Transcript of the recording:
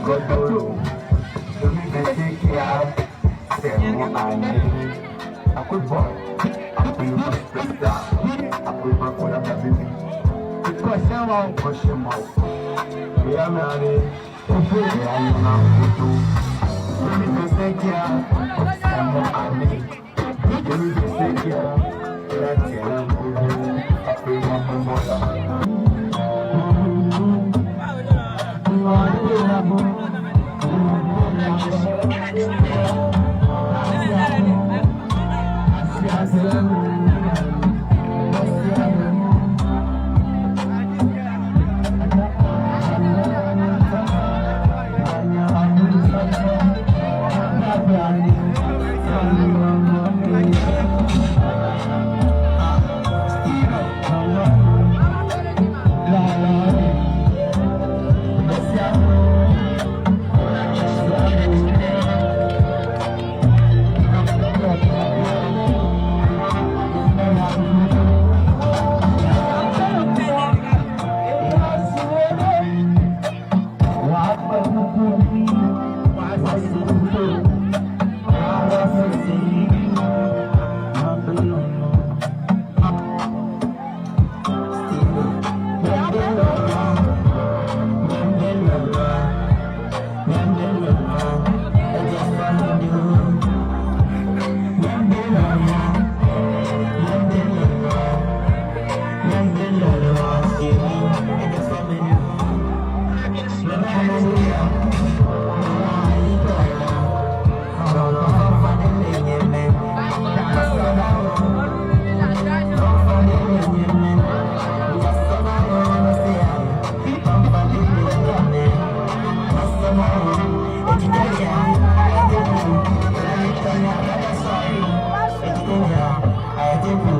Godoro, you need to take care. Say what I need. I could boy, I feel my sister. I put my foot on the baby. Push him out. We are married. We are not good. You need to take care. Say what I need. You need to take care. Let's get I feel my mother. I